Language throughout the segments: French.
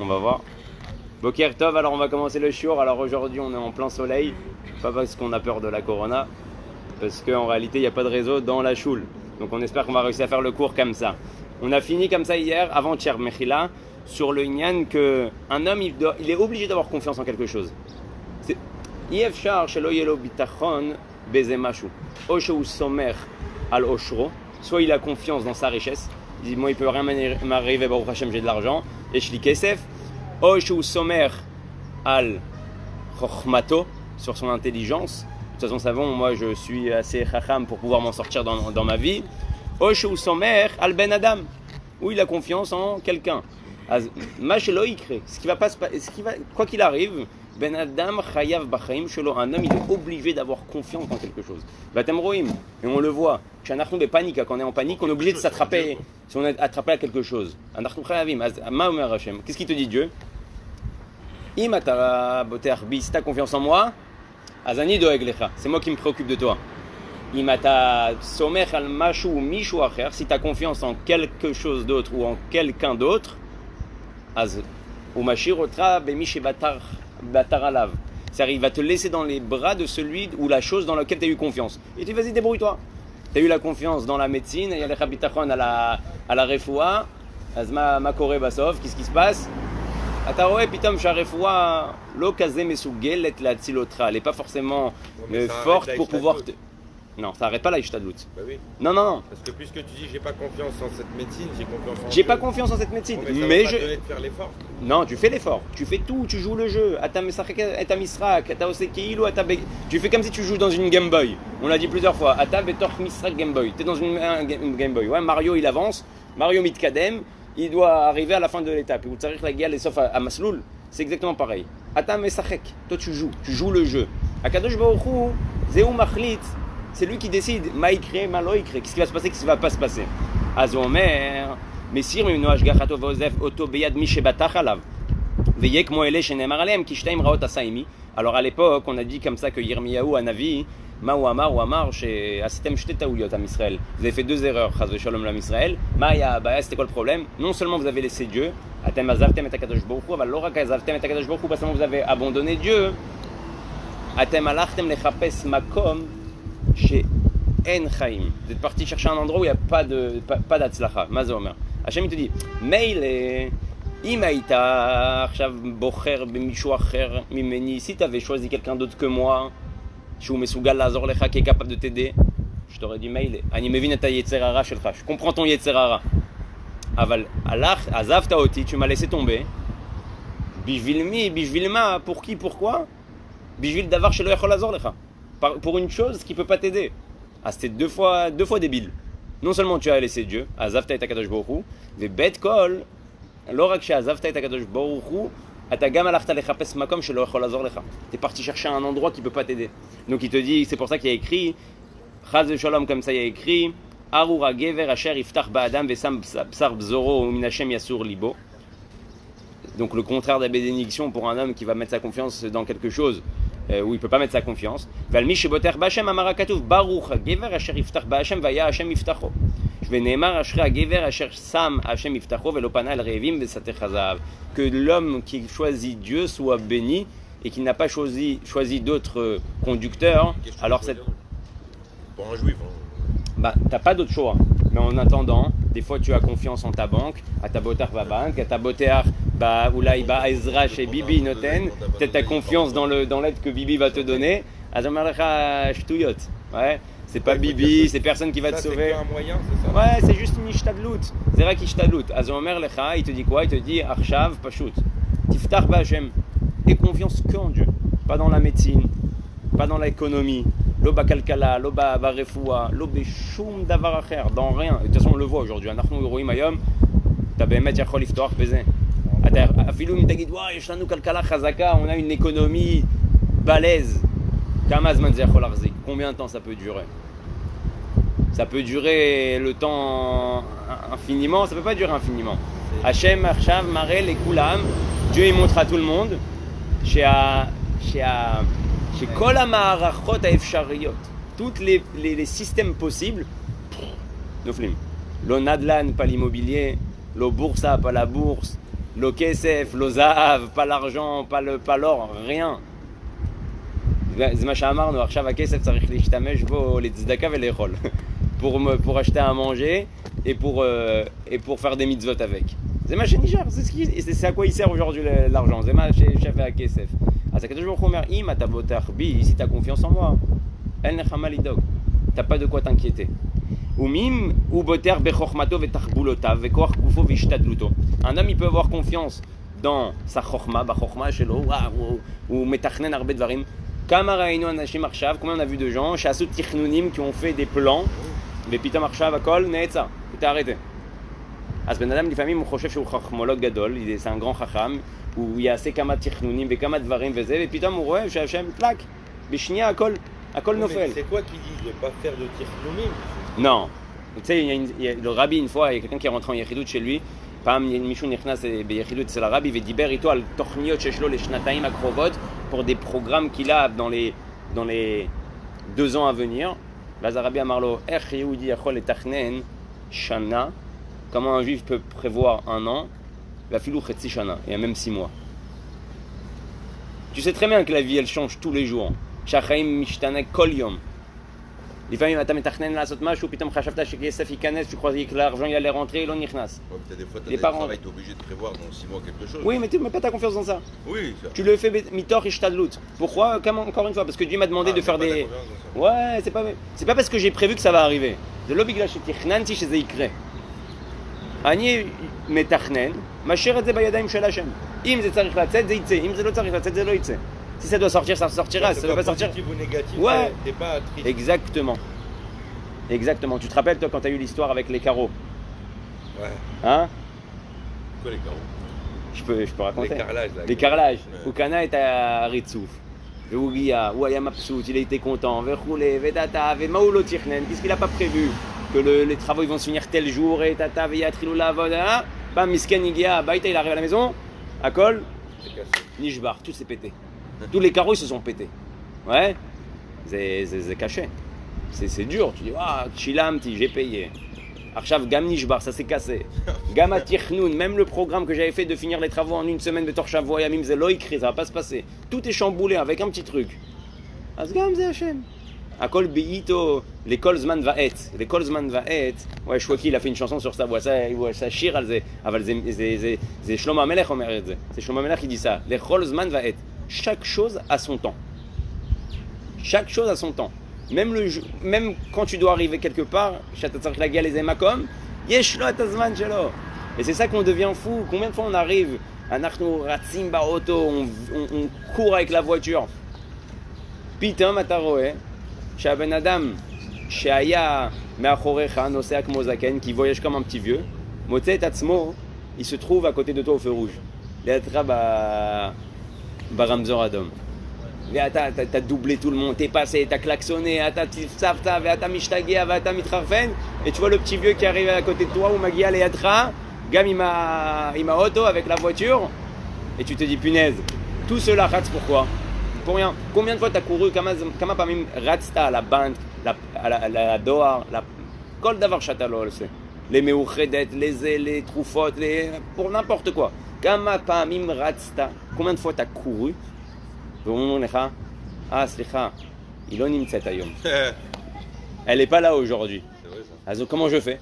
on va voir. Boker Tov, alors on va commencer le shiur. Alors aujourd'hui on est en plein soleil, pas parce qu'on a peur de la corona, parce qu'en réalité il n'y a pas de réseau dans la choule. Donc on espère qu'on va réussir à faire le cours comme ça. On a fini comme ça hier, avant-hier Mechila, sur le Inyan qu'un homme il est obligé d'avoir confiance en quelque chose. C'est Yefchar shelo yelo bitachon beze mashu. O sheu somer al oshro, soit il a confiance dans sa richesse, il dit moi il peut rien m'arriver, Baruch Hashem j'ai de l'argent, et shli kesef. O sheu somer al chokhmato, sur son intelligence. De toute façon, savons, moi je suis assez chacham pour pouvoir m'en sortir dans ma vie. O sheu somer al ben adam, où il a confiance en quelqu'un. Mashelo ikre, quoi qu'il arrive, ben adam chayav b'chaim shelo, un homme il est obligé d'avoir confiance en quelque chose. Batem roim, et on le voit. Shanachnu be panika, quand on est en panique, on est obligé de s'attraper. Si on est attrapé à quelque chose. Anachnu chayavim, ma omer Hashem. Qu'est-ce qu'il te dit Dieu? Imatara boter bi, si t'as confiance en moi, azani doeg lecha, c'est moi qui me préoccupe de toi. Imata somech al mashu mishu acher, si t'as confiance en quelque chose d'autre ou en quelqu'un d'autre, az umashirotra bemishi batar alav. C'est-à-dire, il va te laisser dans les bras de celui ou la chose dans laquelle tu as eu confiance. Et tu dis, vas-y, débrouille-toi. Tu as eu la confiance dans la médecine, il y a les habitachon à la refoua, azma makore basov, qu'est-ce qui se passe? Ataroé, pitom, sharefoua, lo kaze mesugelet la tzilotra. Elle n'est pas forcément forte pour pouvoir te. Non, ça n'arrête pas là, Ishtadlout. Bah oui. Non. Parce que puisque tu dis j'ai pas confiance en cette médecine, j'ai confiance en J'ai pas confiance en cette médecine. Bon, mais ça je. va pas te donner de faire l'effort. Non, tu fais l'effort. Tu fais tout. Tu joues le jeu. Tu fais comme si tu joues dans une Game Boy. On l'a dit plusieurs fois. Ata betor misrak Game Boy. Tu es dans une Game Boy. Ouais, Mario il avance. Mario mitkadem. Il doit arriver à la fin de l'étape. Ou tsarik la guerre et sauf à Masloul. C'est exactement pareil. Ata mesachek. Toi tu joues le jeu. Akadosh Baruch Hu, zeu machlit. C'est lui qui décide, maïkré, maloïkré, qu'est-ce qui va se passer, qu'est-ce qui va pas se passer. Azomer, Messir, Mimnoach Gachato Vosef, Oto Beyad Mishebatach Alav. Veyek Moele Shenemar Alem, Kishtaim Raot Asaimi. Alors à l'époque, on a dit comme ça que Yirmiyahu, Anavi, Maou Amar, chez Asitem Shtetaouyot à Israël. Vous avez fait deux erreurs, Chazve Shalom Lam Israël. Maya, c'était quoi le problème? Non seulement vous avez laissé Dieu, Atem Azavtem et Akadosh Baruch Hu, Avalora Kazavtem et Akadosh Baruch Hu, parce que vous avez abandonné Dieu. Atem Alachtem Lechapes Makom. Chez En Chaim, vous êtes parti chercher un endroit où il n'y a pas d'atzlacha. Mazomer. Hachem il te dit, Meile, Imaïta, Chav Bocher, Bemishou Acher, Mimeni, si tu avais choisi quelqu'un d'autre que moi, Shou Mesugal Lazor Lecha qui est capable de t'aider, je t'aurais dit Meile, Ani Mevin et ta Yetzerara Shelcha, je comprends ton Yetzerara. Aval, Allah, Azav Taoti, tu m'as laissé tomber. Bishvilmi, Bishvilma, pour qui, pourquoi? Bishvil Davar Shelo Yachol Lazor Lecha. Pour une chose qui ne peut pas t'aider. Ah, c'était deux fois débile. Non seulement tu as laissé Dieu, Azavta et Akadosh Baruch Hu, mais bet kol, l'orak chez Azavta et Akadosh Baruch Hu, atagam alachta lechapes makom shelo yachol lazor lecha. T'es parti chercher un endroit qui ne peut pas t'aider. Donc il te dit, c'est pour ça qu'il y a écrit, Chaz de Shalom comme ça il y a écrit, Arura gever asher iftach ba'adam vesam psar bzoro minashem yasur libo. Donc le contraire de la bénédiction pour un homme qui va mettre sa confiance dans quelque chose. Où il ne peut pas mettre sa confiance. Je que l'homme qui choisit Dieu soit béni et qu'il n'a pas choisi d'autres conducteurs. Alors c'est pour un juif. Bah, t'as pas d'autre choix. Mais en attendant, des fois tu as confiance en ta banque, à ta botar banque, à ta botar oulai Ezra chez Bibi Noten, peut-être ta confiance dans l'aide que Bibi va te donner. Azamarcha Shtuyot. Ouais, c'est pas Bibi, c'est personne qui va te sauver. C'est un moyen, c'est ça? Ouais, c'est juste une ishtadlout. C'est vrai qu'ishtadlout. Azomer Lecha, il te dit quoi? Il te dit Arshav Pashut. Tiftar Ba'Hashem. Et confiance que en Dieu. Pas dans la médecine, pas dans l'économie. Loba kalkala, loba barefoua, lobe shum davar acher, dans rien. De toute façon, on le voit aujourd'hui. Anachnu roim ayom, t'as behemet yachol iftoach beze. Afilou mitagid, wa yeshlanu kalkala chazaka, on a une économie balèze. Kamaz man zechol arzik. Combien de temps ça peut durer? Ça peut durer le temps infiniment, ça peut pas durer infiniment. Hachem, Arshav, Marel et Kulam, Dieu il montre à tout le monde. Chez Kol HaMa'arachot HaEfshariyot, tous les systèmes possibles, Noflim. Lo Nadlan, pas l'immobilier, lo Boursa, pas la bourse, Lo kesef, lo zahav, pas l'argent, pas l'or, rien. זה מה שאמרנו, עכשיו הכסף צריך להשתמש בו לצדקה ולאכול. pour acheter à manger et pour faire des mitzvot avec. זה מה שנשאר, c'est à quoi il sert aujourd'hui l'argent, זה מה ששווה הכסף. אז הקדוש ברוך הוא אומר, אם אתה בוטח בי, si t'as confiance en moi, אין לך מה לדאוג, t'as pas de quoi t'inquiéter. ומim הוא בוטח בחוכמתו ותחבולותיו וכוח גופו והשתדלותו. Un homme il peut avoir confiance dans sa חוכמה, בחוכמה שלו, הוא מתכנן הרבה דברים. כמה ראינו אנשים עכשיו, combien on a vu de gens שעשו תכנונים, qui ont fait des plans, ופתאום עכשיו הכל נעצר, אתה arrêté. אז בן אדם לפעמים הוא חושב שהוא חכמולוג גדול, c'est un grand חכם, הוא יעשה כמה תכנונים וכמה דברים וזה, ופתאום הוא רואה שהשם פלק, בשנייה הכל נופל. C'est quoi qui dit de pas faire de תכנונים? Non. Tu sais, le rabbi une fois, il y a quelqu'un qui est rentré en יחידות chez lui, פעם מישהו נכנס ביחידות אצל הרבי ודיבר איתו על תוכניות שיש לו לשנתיים הקרובות pour des programmes qu'il a dans les 2 ans à venir. ואז הרבי אמר לו, איך יהודי יכול לתכנן שנה, comment un juif peut prévoir un an, ואפילו חצי שנה, et même 6 mois. Tu sais très bien que la vie elle change tous les jours, שהחיים משתנה כל יום. לפעמים אתה מתכנן לעשות משהו, פתאום חשבת שכסף ייכנס, tu croyais que l'argent il allait rentrer, il לא נכנס. Des fois, tu as Les des parents. travails, tu es obligé de prévoir dans 6 mois quelque chose. Oui, mais tu ne mets pas ta confiance dans ça. Oui, ça. Tu le fais mitor ishtadlut. Pourquoi? Encore une fois, parce que Dieu m'a demandé de faire des... Ouais, c'est pas parce que j'ai prévu que ça va arriver. זה לא בגלל שתכננתי שזה יקרה. אני מתכנן, משאיר את זה בידיים של השם. אם זה צריך לצאת, זה יצא. אם זה לא צריך לצאת, זה לא יצא. Si ça doit sortir, ça sortira. Si ça ne doit pas sortir... Positif ou négatif, Ouais. t'es pas triste. Exactement. Exactement. Tu te rappelles, toi, quand tu as eu l'histoire avec les carreaux? Ouais. Hein? Quoi les carreaux? Je peux raconter. Les carrelages là. Les carrelages. Ouais. הוא קנה את הריצוף, והוא הגיע, הוא היה מבסוט, il était content, וכולי, ודאטה, ומה הוא לא תכנן, puisqu'il n'a pas prévu que les travaux ils vont se finir tel jour, et תאטה, ויתחילו לעבוד, פעם מסכן הגיע הביתה, il arrive à la maison, הכל, C'est cassé. נשבר, tout s'est pété. Tous les carreaux ils se sont pétés. Ouais, זה קשה. C'est dur, tu dis, שילמתי, j'ai payé. עכשיו גם נשבר, ça s'est cassé. גם התכנון, même le programme que j'avais fait de finir les travaux en 1 semaine בתוך שבוע ימים, זה לא יקרה, ça va pas se passer. Tout est chamboulé avec un petit truc. אז גם זה השם. הכל בעיתו, לכל זמן ועת. לכל זמן ועת, ouais, שוקי, il a fait une chanson sur ça, ça שיר על זה, אבל זה שלמה המלך אומר את זה. זה שלמה המלך qui dit ça. לכל זמן ועת. Chaque chose a son temps. Chaque chose a son temps. Même quand tu dois arriver quelque part, שאתה צריך להגיע לאיזה מקום, יש לו את הזמן שלו. Et c'est ça qu'on devient fou. Combien de fois on arrive, אנחנו רצים באוטו, on court avec la voiture. פתאום אתה רואה שהבן אדם שהיה מאחוריך נוסע כמו זקן, qui voyage comme un petit vieux, מוצא את עצמו, il se trouve à côté de toi au feu rouge. לידך ברמזור אדום. ואתה doublé tout le monde, t'es passé, t'as klaxonné, אתה צפצפת ואתה משתגע ואתה מתחרפן, et tu vois le petit vieux qui arrive à côté de toi, הוא מגיע לידך, גם עם האוטו, avec la voiture, et tu te dis punaise, tout cela rate pourquoi? Pour rien. Combien de fois t'as couru, כמה פעמים רצת על הבנק, על הדואר, כל דבר שאתה לא עושה, למאוחדת, les תרופות, pour n'importe quoi. כמה פעמים רצת, combien de fois t'as couru, ואומרים לך, סליחה, היא לא נמצאת היום. Elle n'est pas là aujourd'hui. C'est vrai ça. אז comment je fais?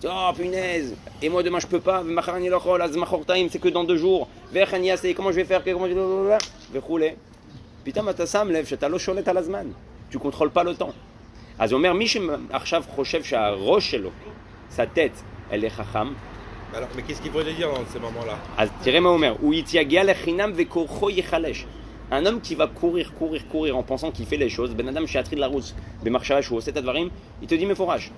Oh punaise, et moi demain je peux pas, ומחר אני לא יכול, אז מחרתיים c'est que dans 2 jours, ואיך אני אעשה, comment je vais faire, comment je vais... וכולי. פתאום אתה שם לב שאתה לא שולט על הזמן. Tu contrôles pas le temps. אז הוא אומר, מי שעכשיו חושב שהראש שלו, sa tête, elle est חכם, Alors, mais qu'est-ce qu'il faudrait dire dans ces moments-là? אז תראה מה הוא אומר, הוא יתייגע לחינם וכורחו ייחלש. Un homme qui va courir en pensant qu'il fait les choses, Ben Adam שיתחיל לרוץ במחשבה שהוא עושה את הדברים, il te dit מפורש.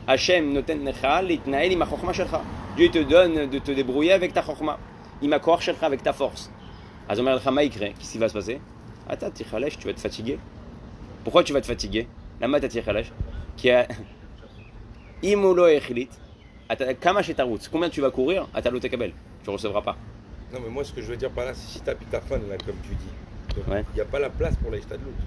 השם נותן לך להתנהל עם החוכמה שלך. Dieu te donne de te débrouiller avec ta חוכמה, עם הכוח שלך, avec ta force. אז הוא אומר לך, מה יקרה? Qu'est-ce qui va se passer? אתה תיחלש, tu vas te fatiguer. Pourquoi tu vas te fatiguer? למה אתה תיחלש? כי אם הוא לא החליט, כמה שתרוץ, combien tu vas courir, אתה לא תקבל, tu recevras pas. Non, mais moi, ce que je veux dire par là, c'est si t'as plus ta faim, là, comme tu dis, il Ouais. n'y a pas la place pour les shtadlout.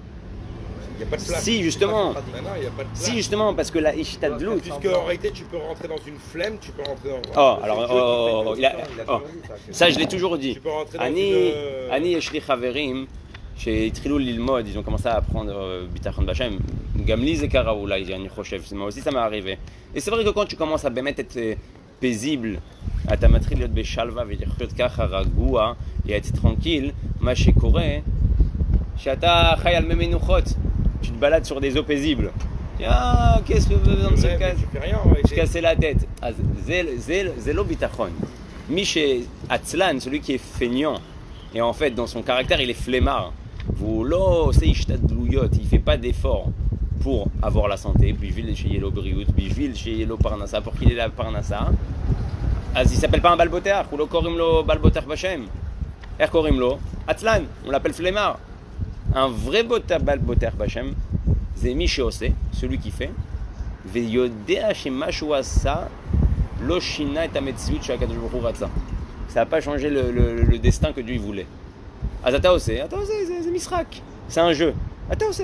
Il n'y a pas de place. Si, justement. Non, il n'y a pas de place. Si, justement, parce que la Ishtadlout. Puisque en réalité, tu peux rentrer dans une flemme, tu peux rentrer dans. Oh, alors, ça je l'ai toujours dit. Tu peux rentrer dans Ani Yeshli Chaverim, chez Trilou Lilmod, ils ont commencé à apprendre Bitachon Bachem. Gamli Zekara Oulai, Ani Choshev, moi aussi ça m'est arrivé. Et c'est vrai que quand tu commences à être paisible, à ta matrice de Beshalva, et à être tranquille, ma chékoré, Shata Chayal Memenuchot, tu te balades sur des eaux paisibles. Ah, qu'est-ce que vous besoin de se casser la tête? Zélo Bitachon. Miché Atzlan, celui qui est feignant, et en fait dans son caractère il est flemmard. Voulo seishtadlouyot, il fait pas d'effort pour avoir la santé. Bijvil chez Yelo Briout, Bijvil chez Yelo Parnassa, pour qu'il ait la Parnassa. Il s'appelle pas un balboter, ou lo korimlo balboter Bachem. Korimlo Atzlan, on l'appelle flemmard. Un vrai balboter Bachem, c'est Miché, celui qui fait. Veyodea chez Mashouassa. Loshina et Ametsiout chez Akadosh Baruch Hu Ratza. Ça n'a pas changé le destin que Dieu voulait. Ataose, c'est Misrak. C'est un jeu. Ataose.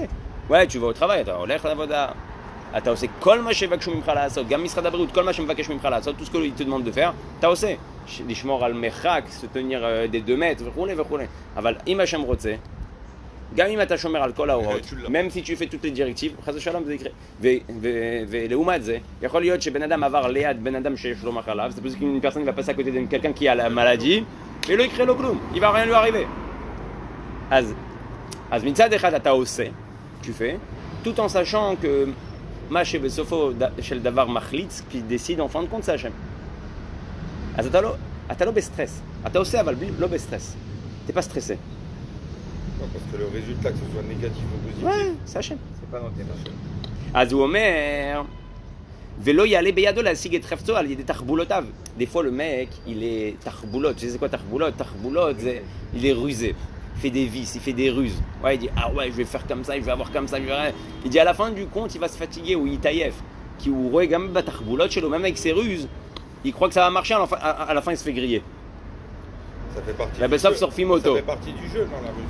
Ouais, tu vas au travail. Olech lavoda. Ataose. Kol ma shevakshum mimcha la'asot. Gam misrad habriut. Kol ma shemvakesh mimcha la'asot. Tout ce qu'il te demande de faire. Ataose. Lishmor al mechak, se tenir des 2 mètres. V'choulé. Aval im Hashem rotze. Gam im ata shomer al kol haorot. Même si tu fais toutes les directives, chas shalom זה יקרה. ולעומת זה, יכול להיות שבן אדם עבר ליד בן אדם שיש לו מחלה, c'est possible qu'une personne va passer à côté de quelqu'un qui a la maladie, et לא יקרה לו כלום, il va rien lui arriver. אז מצד אחד אתה עושה, tu fais, tout en sachant que מה שבסופו של דבר מחליט, qui décide en fin de compte c'est Hachem. אז אתה לא בסטרס, אתה עושה אבל לא בסטרס, t'es pas stressé. Non, parce que le résultat, que ce soit négatif ou positif, Ouais, c'est Hachem. c'est pas dans tes mains. אז הוא אומר, ולא יעלה בידו להשיג את חפצו על ידי תחבולותיו. Des fois le mec, il est תחבולות. Tu sais c'est quoi תחבולות? תחבולות, il est rusé. Il fait des vices, il fait des ruses. Ouais, il dit, ah ouais, je vais faire comme ça, je vais avoir comme ça, je vais... Il dit, à la fin du compte, il va se fatiguer, ou il taillef. Qui ou רואה גם בתחבולות שלו, même avec ses ruses, il croit que ça va marcher, à la fin il se fait griller. Ça fait partie La du Bessop jeu. sur Fimoto. Ça fait partie du jeu dans la rue.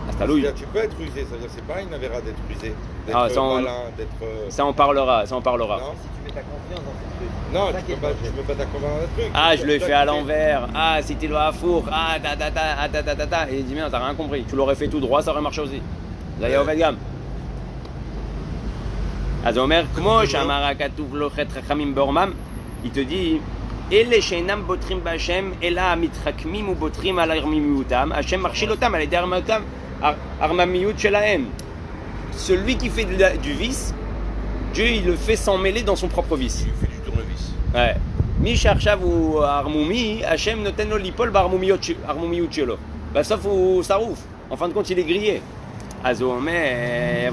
Astalouille. Tu peux être rusé, ça veut dire c'est pas une avéra d'être rusé, d'être Ah, ça, malin, d'être... Ça en parlera, ça en parlera. Non, Si tu mets ta confiance dans ce truc. non Ça tu qui est peux pas t'accorder dans un truc. Ah, je le C'est fais ça à qui l'envers. Ah, c'était le hafour. Ah, ta. Et il dit, mais t'as rien compris. Tu l'aurais fait tout droit, ça aurait marché aussi. Ça y est, עובד גם. אז הוא אומר, כמו שאמר הכתוב לו חטא חכמים בעורמם, il te dit, אלה שאינם בוטחים בהשם, אלא המתחכמים ובוטחים על ערממיותם, השם מכשיל אותם על ידי ערממיות שלהם. Celui qui fait du vice, Dieu il le fait s'en mêler dans son propre vice. Il lui fait du tournevis. Ouais. מי שעכשיו הוא ערמומי, השם נותן לו ליפול בערמומיות שלו. בסוף הוא שרוף. En fin de compte, il est grillé. אז הוא אומר,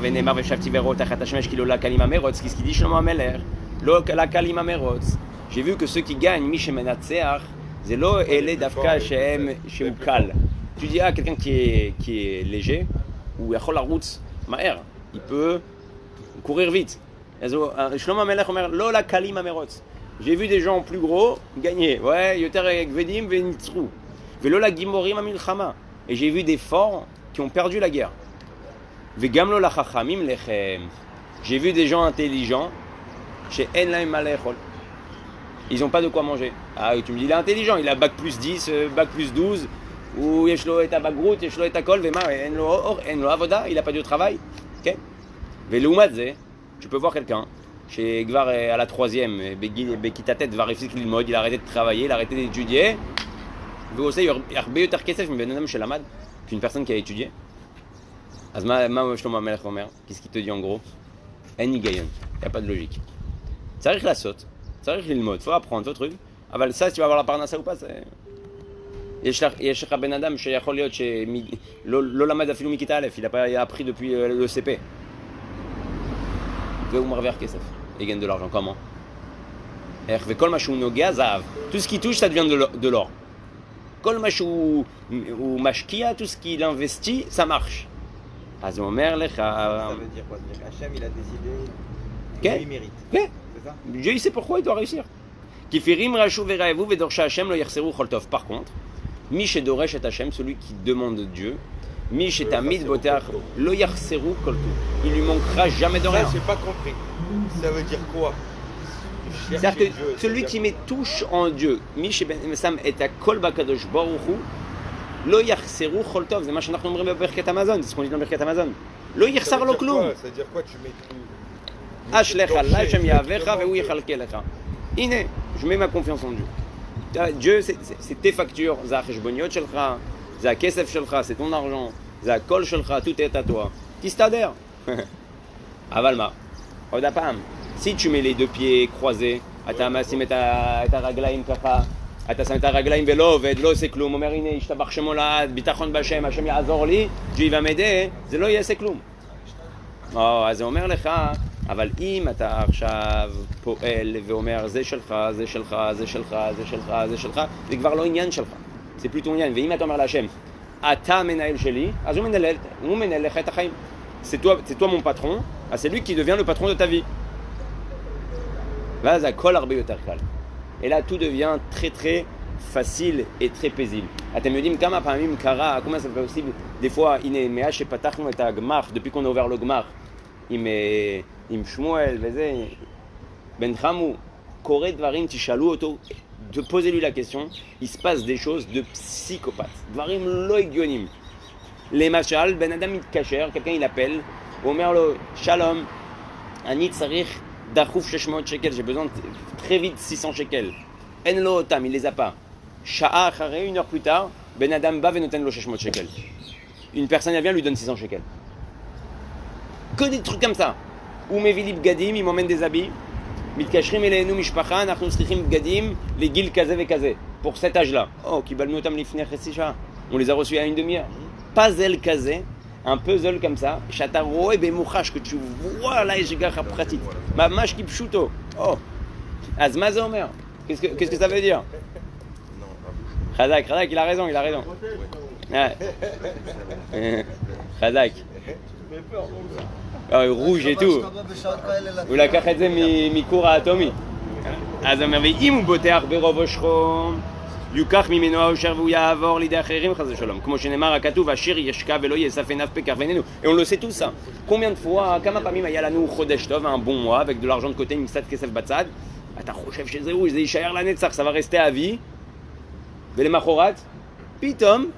ונאמר ושבתי וראו תחת השמש כאילו לא קל עם המרוץ, כי dit שלמה המלך, לא קל עם המרוץ. J'ai vu que ceux qui gagnent, מי שמנצח, זה לא אלה דווקא שהוא קל. Tu dis à quelqu'un qui est léger, הוא יכול לרוץ מהר, il peut courir vite. אז שלמה המלך אומר, לא לקל עם המרוץ. J'ai vu des gens plus gros gagner. Ouais, יותר כבדים וניצחו. ולא לגימורים המלחמה. Et j'ai vu des forts qui ont perdu la guerre. וגם לא לחכמים לחם. J'ai vu des gens intelligents שאין להם מה לאכול. Ils n'ont pas de quoi manger. Ah, tu me dis, il est intelligent, il a bac plus 10, bac plus 12, ou יש לו את הבגרות, יש לו את הכל, ומה, אין לו עבודה, il n'a pas de travail. Okay? ולעומת זה, tu peux voir quelqu'un שכבר à la 3e, בכיתה ט' כבר הפסיק ללמוד, il a arrêté de travailler, il a arrêté d'étudier, והוא עושה הרבה יותר כסף מבן אדם שלמד, qu'une personne qui a étudié. אז מה שלמה המלך אומר? Qu'est-ce qu'il te dit en gros? אין היגיון, il n'y a pas de logique. צריך לעשות. צריך ללמוד, faut apprendre, faut truc. אבל ça, si tu vas avoir la parnassa ou pas, c'est... יש לך בן אדם שיכול להיות שלא למד אפילו מכיתה א', il n'a pas appris depuis le CP. והוא מרוויח כסף, il gagne de l'argent, comment? וכל מה שהוא נוגע, זהב. Tout ce qui touche, ça devient de l'or. כל מה שהוא משקיע, tout ce qu'il investit, ça marche. אז הוא אומר לך... Ça veut dire quoi? Hachem, il a décidé כן, qu'il mérite. כן. C'est ça? Dieu il sait pourquoi il doit réussir. Kifirim rachou veraevu vedorcha Hashem lo yachseru choltov. Par contre, mi shedoresh et Hashem, celui qui demande de Dieu, Mish et Amid Boteach, Lo Yachseru Koltu. Il lui manquera jamais de rien. Ça, j'ai pas compris. Ça veut dire quoi? C'est-à-dire que celui qui met touche en Dieu, Mish et Ben Sam et à Kol Bakadosh Baruch Hu, Lo Yachseru Koltov, c'est ce qu'on dit dans Birkat Amazon, c'est ce qu'on dit dans Birkat Amazon. Lo Yachsar Lo Klum. Ça veut dire quoi? Tu mets tout. Ashlecha Allah Hashem Yavecha Vehu Yechalkelecha. Iné, je mets ma confiance en Dieu. Dieu, c'est tes factures, c'est la cheshboniot shelcha, c'est la kesef shelcha, c'est ton argent, c'est la kol shelcha, tout est à toi. Tistader. Avalma. Odapam. Si tu mets les deux pieds croisés, אתה משים את הרגליים ככה, אתה שם את הרגליים ולא עובד, לא עושה כלום, אומר הנה ישתבח שמו לעד, ביטחון בשם, השם יעזור לי, ג'י ומדה, זה לא יעשה כלום. אז זה אומר לך, אבל אם אתה עכשיו פועל ואומר זה שלך, זה שלך, זה שלך, זה שלך, זה שלך, זה כבר לא עניין שלך, זה פלוטו עניין. ואם אתה אומר להשם, אתה מנהל שלי, אז הוא מנהל לך את החיים. C'est toi mon patron, c'est lui qui devient le patron de ta vie. ואז הכל הרבה יותר קל. Et là tout devient très très facile et très paisible. אתם יודעים כמה פעמים קרה, comment ça fait possible, des fois, הנה, מאז שפתחנו את הגמח, depuis qu'on a ouvert le גמח, עם שמואל וזה, בן חמו, קורה דברים, תשאלו אותו, posez-lui la question, il se passe des choses de psychopathe, דברים לא הגיוניים. למשל, בן אדם מתקשר, quelqu'un il appelle, הוא אומר לו, שלום, אני צריך דחוף 600 שקל, j'ai besoin très vite 600 שקל. אין לו אותם, il les a pas. שעה אחרי, une heure plus tard, בן אדם בא ונותן לו 600 שקל. Une personne elle vient, lui donne 600 שקל. Que des trucs comme ça. הוא מביא לי בגדים, il m'emmène des habits, מתקשרים אלינו משפחה, אנחנו צריכים בגדים לגיל כזה וכזה, pour cet âge-là. Oh, קיבלנו אותם לפני חצי שעה. On les a reçus à une demi-heure. פאזל כזה, un puzzle comme ça, שאתה רואה במוחש, que tu vois là, יש גחה פרטית. ממש כפשוטו. Oh. אז מה זה אומר? Qu'est-ce que ça veut dire? Khazak, il a raison. Khazak. rouge et tout. הוא לקח את זה מכור האטומי. אז אומר, ואם הוא בוטח ברוב אושרו, יוקח ממנו האושר והוא יעבור לידי אחרים חס ושלום. כמו שנאמר הכתוב, אשר ישכב ולא יאסף עיניו פקח ועינינו. Et on le sait tout ça. Combien de fois, כמה פעמים היה לנו חודש טוב, un bon mois, avec de l'argent de côté, עם קצת כסף בצד, אתה חושב שזהו, זה יישאר לנצח, ça va rester à vie. ולמחרת, פתאום,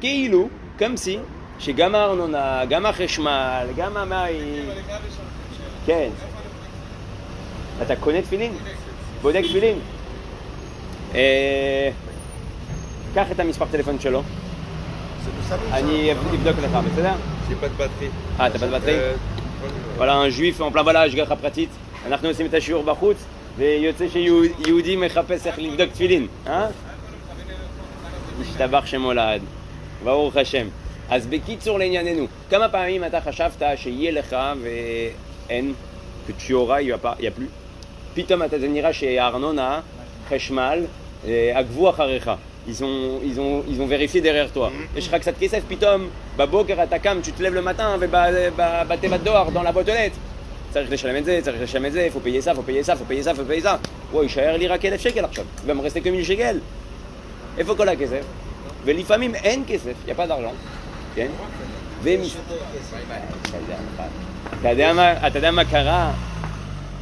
כאילו, comme si, שגם הארנונה, גם החשמל, גם המים, כן. אתה קונה תפילין? בודק תפילין? קח את המספר טלפון שלו. אני אבדוק לך, בסדר? J'ai pas de batterie. אתה pas de batterie? voilà, un juif en plein voilà, השגחה פרטית. אנחנו עושים את השיעור בחוץ, ויוצא שיהודי מחפש איך לבדוק תפילין. ישתבח שמו לעד. ברוך השם. אז בקיצור לענייננו, כמה פעמים אתה חשבת שיהיה לך ואין, que tu auras, il n'y a plus. פתאום אתה נראה שהארנונה, חשמל, עקבו אחריך. Ils ont vérifié derrière toi. יש לך קצת כסף, פתאום בבוקר אתה קם, tu te lèves le matin ובתיבת דואר, dans la boîte aux lettres. צריך לשלם את זה, צריך לשלם את זה, faut payer ça, faut payer ça, faut payer ça, faut payer ça. וואי, יישאר לי רק 1,000 שקל עכשיו. ומרסתי כ1,000 שקל. איפה כל הכסף? ולפעמים אין כסף, y a pas d'argent. כן? אתה יודע מה קרה?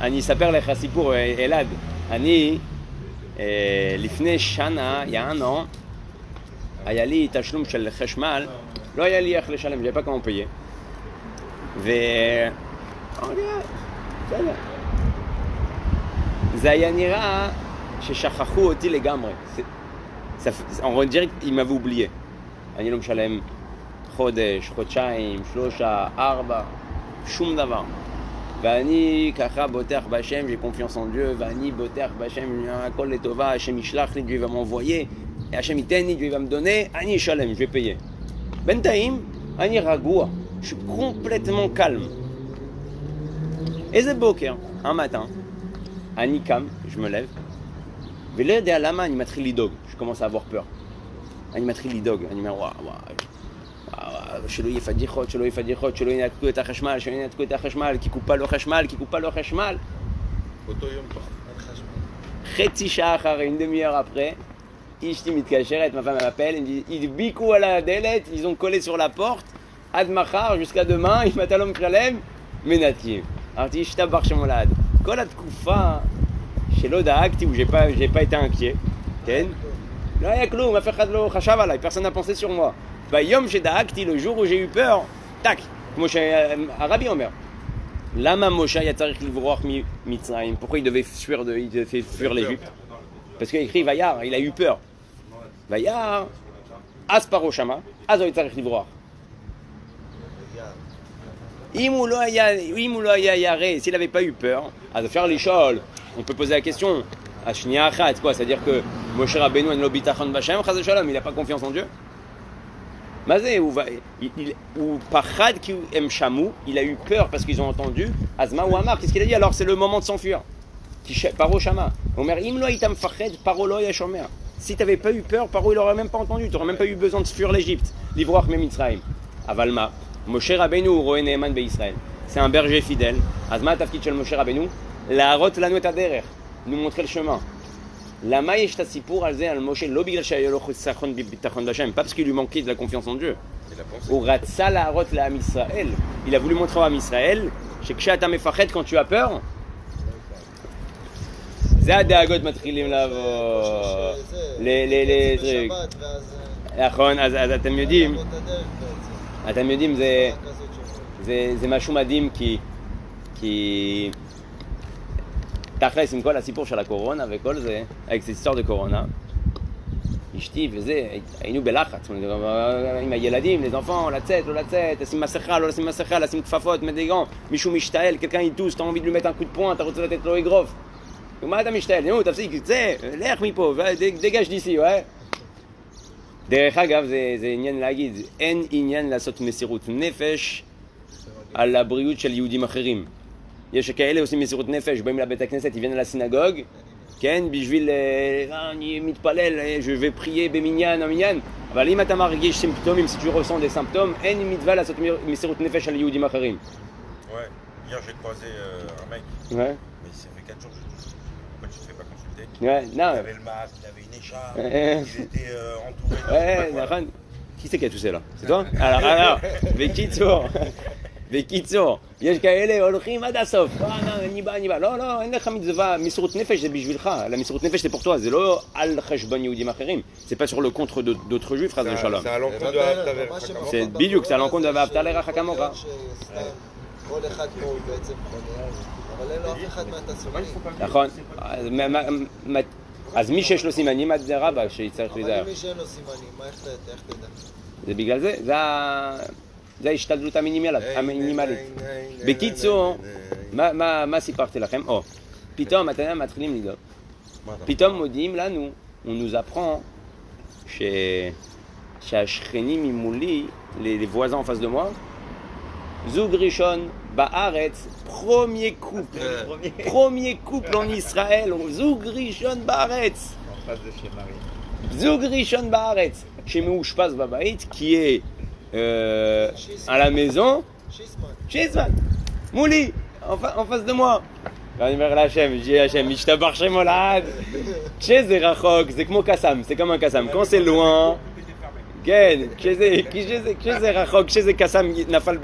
אני אספר לך סיפור, אלעד. אני, לפני שנה, יענו, היה לי תשלום של חשמל, לא היה לי איך לשלם, j'avais pas comment payer. זה היה נראה ששכחו אותי לגמרי. on dirait qu'il m'avait oublié. אני לא משלם חודש, חודשיים, 3, 4, שום דבר. ואני ככה בוטח בהשם, j'ai confiance en Dieu, ואני בוטח בהשם, הכל לטובה, השם ישלח לי, Dieu va m'envoyer, השם ייתן לי, Dieu va me donner, אני אשלם, je vais payer. בינתיים, אני רגוע, je suis complètement calme. איזה בוקר, un matin, אני קם, je me lève, ולא יודע למה אני מתחיל לדאוג, je commence à avoir peur. אני מתחיל לדאוג, אני אומר וואו, שלא יהיה פדיחות, שלא ינתקו את החשמל, כי קופה לא חשמל. אותו יום פה. חצי שעה אחרי, une demi-heure après, Ishti mitkasheret, ma femme m'appelle, elle me dit, ils bicou à la délette, ils ont collé sur la porte, ad machar, jusqu'à demain, il matalom kralem, menatim. אמרתי, השתבח שמולד. כל התקופה שלא דאגתי, où j'ai pas été inquiet, כן? לא היה כלום, אף אחד לא חשב עליי, personne n'a pensé sur moi. ביום שדאגתי, le jour où j'ai eu peur, tac, כמו שהרבי אומר. למה משה היה צריך לברוח ממצרים? Pourquoi il devait fuir l'Égypte? Parce qu'il écrit וירא, il a eu peur. וירא, אז פרעה שמע, אז הוא היה צריך לברוח. אם הוא לא היה ירא, s'il n'avait pas eu peur, אז אפשר לשאול, on peut poser la question, השנייה אחת, quoi, c'est-à-dire que Moshe Rabbeinu אין לו ביטחון בהשם, חס ושלום, il n'a pas confiance en Dieu? מה זה? הוא פחד כי הם שמעו, il a eu peur parce qu'ils ont entendu, אז מה הוא אמר? Qu'est-ce qu'il a dit? Alors c'est le moment de s'enfuir. פרעה שמע. הוא אומר, אם לא היית מפחד, פרעה לא היה שומע. Si tu n'avais pas eu peur, Paro il aurait même pas entendu, tu n'aurais même pas eu besoin de fuir l'Égypte, l'ivrach même Mitzrayim. Aval ma, Moshe Rabbeinu roé Neeman beIsraël. C'est un berger fidèle. Azma tafkid shel Moshe Rabbeinu, la'arot lanu et haderech, nous montrer le chemin. Lama yesh ta sipour al ze al Moshe lo bigel shaya lo chesachon bibitachon d'Hashem, pas parce qu'il lui manquait de la confiance en Dieu. Ou ratsa la'arot la'am Israël. Il a voulu montrer à Israël, chez kshe'ata mefached, quand tu as peur. זה הדאגות מתחילים לבוא, לטריק. נכון, אז אתם יודעים, זה משהו מדהים, כי תכלס עם כל הסיפור של הקורונה וכל זה, avec cette histoire de קורונה, אשתי וזה, היינו בלחץ, עם הילדים, les enfants, לצאת, לא לצאת, לשים מסכה, לא לשים מסכה, לשים כפפות, מדגון, מישהו משתעל, quelqu'un il tousse, t'as envie de lui mettre un coup de poing, אתה רוצה לתת לו אגרוף. ומה אתה משתעל? נו, תפסיק, צא, לך מפה, דגש דיסי, דרך אגב, זה עניין להגיד, אין עניין לעשות מסירות נפש על הבריאות של יהודים אחרים. יש כאלה עושים מסירות נפש, באים לבית הכנסת, יבואו לסינגוג, כן, בשביל, אני מתפלל, je vais prier במניין, המניין, אבל אם אתה מרגיש סימפטומים, si tu ressens des symptômes, אין מצווה לעשות מסירות נפש על יהודים אחרים. Ouais, hier j'ai croisé un mec, Ouais. mais il s'est fait 4 jours que je tousse. Pourquoi tu ne te fais pas consulter? Ouais, non. Il avait le masque, il avait une écharpe, il était entouré. Ouais, נכון. Qui c'est qui a toussé là? C'est toi? alors, בקיצור, יש כאלה הולכים עד הסוף, אני בא, לא, אין לך מצווה, מסירות נפש זה בשבילך, la מסירות נפש c'est pour toi, זה לא על חשבון יהודים אחרים, c'est pas sur le compte d'autres juifs, חס ושלום. C'est à l'encontre de ואהבת לרעך כמוך. c'est בדיוק, c'est à l'encontre de ואהבת לרעך כמוך. כל אחד פה הוא בעצם חולה, אבל אין לו אף אחד מהתסומנים. נכון, אז מי שיש לו סימנים, עד זה רבה שיצטרך להיזהר. אבל מי שאין לו סימנים, איך תדע? זה בגלל זה, זה ההשתדלות המינימלית. בקיצור, מה סיפרתי לכם? פתאום, אתם יודעים, מתחילים לדאוג. פתאום מודיעים לנו, הוא nous apprend שהשכנים ממולי, les voisins en face de moi, זוג ראשון בארץ, premier couple en Israël, זוג ראשון בארץ. זוג ראשון בארץ, שמאושפז בבית, qui est à la maison, Chisman, Mouli, en face de moi. ואני אומר להשם, השם, משתבח שמו לעד. כשזה רחוק, זה כמו קסם, c'est comme un קסם. Quand c'est loin, כן, כשזה רחוק, כשזה קסם נפל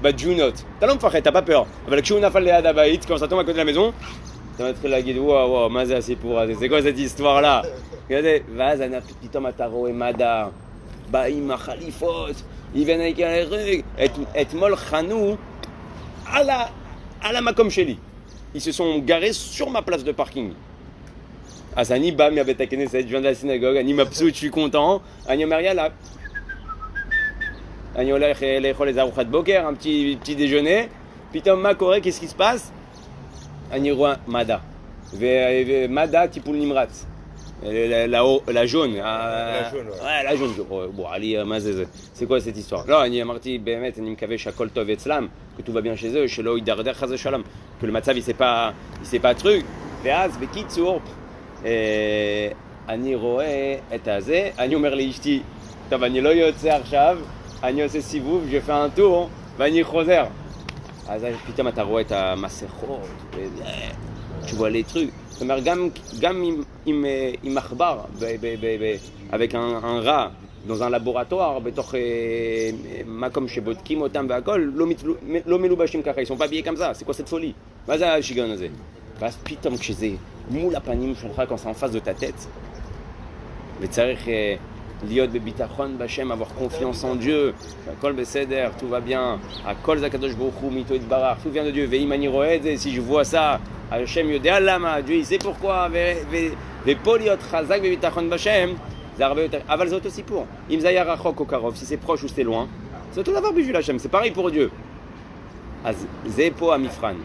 בג'ונות. אתה לא מפחד, אתה pas peur. אבל כשהוא נפל ליד הבית, quand ça tombe à côté de la maison, אתה מתחיל להגיד, וואו, מה זה הסיפור הזה? זה quoi cette histoire là? ואז פתאום אתה רואה מדע, באים החליפות, יבן העיקר הרג, אתמול חנו על המקום שלי. Ils se sont garés sur ma place de parking. אז אני בא מהבית הכנסת, je viens de la synagogue, אני מבסוט, je suis content, אני אומר יאללה, אני הולך לאכול איזה ארוחת בוקר, un petit déjeuner, פתאום מה קורה, qu'est-ce qui se passe? אני רואה מדע, ומדע טיפול נמרץ. la jaune. Ouais, la jaune. Bon, Ali, c'est quoi cette histoire? Non, אני אמרתי באמת, אני מקווה שהכל טוב אצלם, que tout va bien chez eux, שלא יידרדר חס ושלום, que le מצב il sait pas truc. ואז בקיצור, אני רואה את הזה, אני אומר לאשתי, טוב, אני לא יוצא עכשיו, אני עושה סיבוב, je fais un tour, ואני חוזר. אז פתאום אתה רואה את המסכות, tu vois les trucs. זאת אומרת, גם עם עכבר, avec un rat, dans un laboratoire, בתוך מקום שבודקים אותם והכל, לא מלובשים ככה, ils sont pas habillés comme ça, c'est quoi cette folie? מה זה השיגעון הזה? ואז פתאום כשזה מול הפנים שלך, quand c'est en face de ta tête, וצריך להיות בביטחון בשם, avoir confiance en Dieu, הכל בסדר, tout va bien, הכל זה הקדוש ברוך הוא, מיתו יתברך, tout vient de Dieu, ואם אני רואה את זה, si je vois ça, השם יודע למה, Dieu il sait pourquoi, ופה להיות חזק בביטחון בשם, זה הרבה יותר, אבל זה אותו סיפור. אם זה היה רחוק או קרוב, si c'est proche ou c'est loin, זה אותו דבר בשביל השם, c'est pareil pour Dieu. אז זה פה המבחן.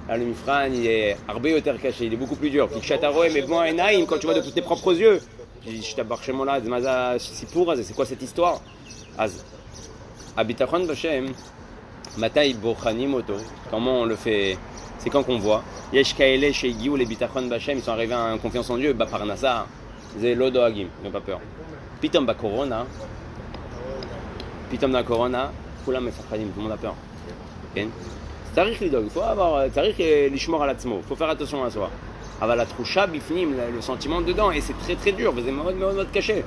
Là, le mifran, il est הרבה יותר קשה, il est beaucoup plus dur. כי כשאתה רואה מבמו העיניים, quand tu vois de tes propres yeux, j'tabar chez moi là, מה זה הסיפור הזה, c'est quoi cette histoire? אז הביטחון בשם, מתי בוחנים אותו? Comment on le fait? C'est quand qu'on voit. יש כאלה שהגיעו לביטחון בשם, ils sont arrivés à une confiance en Dieu, בפרנסה, זה לא דואגים, ils n'ont pas peur. פתאום בקורונה, כולם מפחדים, tout le monde a peur. כן? צריך לדאוג, צריך לשמור על עצמו, faut faire attention à soi. אבל התחושה בפנים, le sentiment dedans, et c'est très très dur, וזה מאוד מאוד מאוד קשה.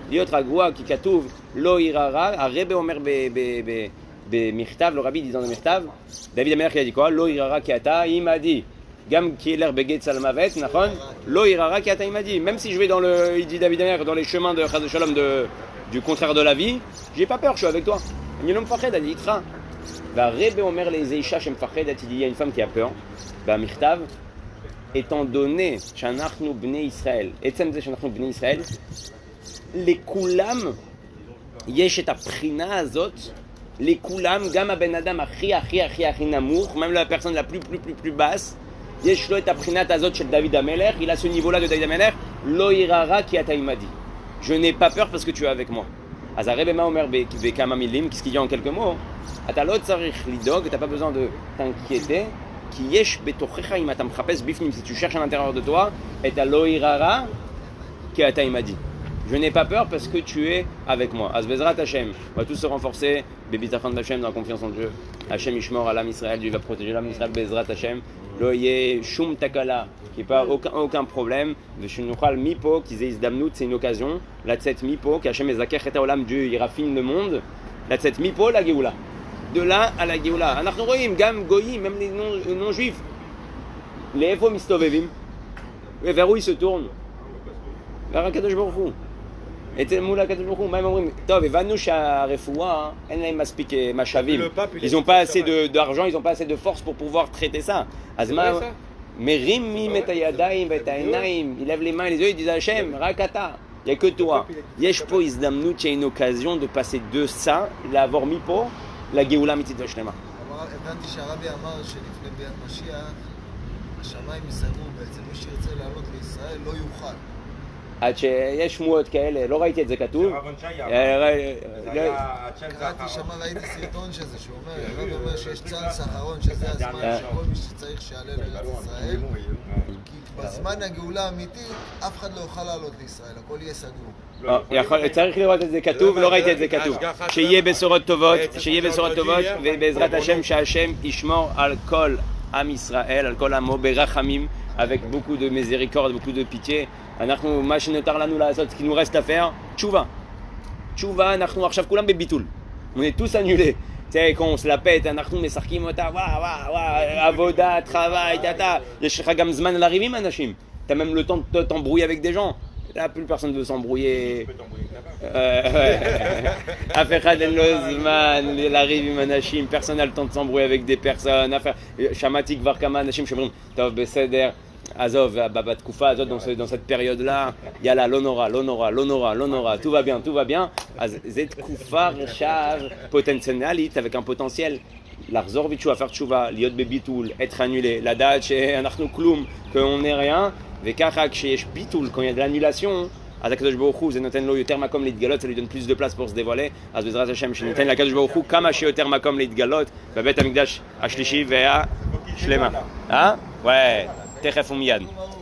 להיות רגוע, כי כתוב, לא ירא רע, הרבי אומר במכתב, לא רבי, disant במכתב, דוד המלך ידי quoi, לא ירא רע כי אתה עימדי. גם כי ילך בגץ על מוות, נכון? לא ירא רע כי אתה עימדי. Même si je vais dans le, il dit David המלך, dans les chemins de Chas Shalom du contraire de la vie, j'ai pas peur, je suis avec toi. אני לא מפחד, אני איתך. והרבי אומר לאיזה אישה שמפחדת, il y a une femme qui a peur, במכתב, étant donné שאנחנו בני ישראל, עצם זה שאנחנו בני ישראל, לכולם יש את הבחינה הזאת, לכולם, גם הבן אדם הכי נמוך, même la personne la plus basse, יש לו את הבחינת הזאת של דוד המלך, il a ce niveau là de דוד המלך, לא ירא רע כי אתה עמדי. Je n'ai pas peur parce que tu es avec moi. אז הרבי מה אומר בכמה מילים, qu'est-ce qu'il dit en quelques mots? אתה לא צריך לדאוג, אתה pas besoin de t'inquiéter, כי יש בתוכך, אם אתה מחפש בפנים, si tu cherches à l'intérieur de toi, את הלא ירא רע כי אתה עמדי. Je n'ai pas peur parce que tu es avec moi. אז בעזרת השם, on va tous se renforcer, בביטחון בשם, dans la confiance en Dieu. השם ישמור על עם ישראל, Dieu va protéger l'âme d'Israël בעזרת השם. לא יהיה שום תקלה, qui pas aucun problème, ושנוכל מפה, כי זה הזדמנות, c'est une occasion, לצאת מפה, כי השם יזכך את העולם, Dieu il raffine le monde, לצאת מפה לגאולה. De là à la גאולה. אנחנו רואים גם גויים, même les non-juifs, לאיפה מסתובבים? vers où ils se tournent? vers הקדוש ברוך הוא. מול הקדוש ברוך הוא, מה הם אומרים? טוב, הבנו שהרפואה, אין להם מספיק משאבים. Ils n'ont pas assez d'argent, ils n'ont pas assez de force pour pouvoir traiter ça. אז מה? מרימים את הידיים ואת העיניים, ils lèvent les mains et les yeux, ils disent השם, רק אתה. Il n'y a que toi. יש פה הזדמנות, il y a une occasion de passer de ça, לעבור מפה, לגאולה אמיתית ושלמה. הבנתי שהרבי אמר שלפני ביאת משיח, השמיים יסגרו, בעצם מי שירצה לעלות לישראל לא יוכל. עד שיש שמועות כאלה, לא ראיתי את זה כתוב. קראתי שמה, ראיתי סרטון שזה, שהוא אומר, הרבי אומר שיש צ'אנס אחרון, שזה הזמן שכל מי שצריך שיעלה לארץ ישראל, כי בזמן הגאולה האמיתית, אף אחד לא יוכל לעלות לישראל, הכל יהיה סגור. צריך לראות את זה כתוב, לא ראיתי את זה כתוב. שיהיה בשורות טובות, ובעזרת השם שהשם ישמור על כל עם ישראל, על כל עמו ברחמים, avec beaucoup de miséricorde, beaucoup de pitié. אנחנו, מה שנותר לנו לעשות, ce qui nous reste à faire, תשובה. תשובה, אנחנו עכשיו כולם בביטול. On est tous annulés. Tu sais, quand on se la pète, אנחנו משחקים אותה, וואו, עבודה, travail, tata. יש לך גם זמן לריב עם אנשים. T'as même le temps de t'embrouiller avec des gens. Là, plus personne ne veut s'embrouiller. אף אחד אין לו זמן לריב עם אנשים, personne n'a le temps de s'embrouiller avec des personnes. שמעתי כבר כמה אנשים שאומרים, טוב, בסדר, עזוב, בתקופה הזאת, dans cette période-là, יאללה, לא נורא, tout va bien. אז זה תקופה רשעה פוטנציאלית, avec un potentiel. לחזור בתשובה, faire תשובה, להיות בביטול, être annulé, לדעת שאנחנו כלום, qu'on n'est rien, וככה כשיש ביטול, quand il y a de l'annulation, אז הקדוש ברוך הוא, זה נותן לו יותר מקום להתגלות, ça lui donne plus de place pour se dévoiler, אז בעזרת השם שניתן לקדוש ברוך הוא כמה שיותר מקום להתגלות בבית המקדש השלישי והשלמה. ouais, תכף ומיד.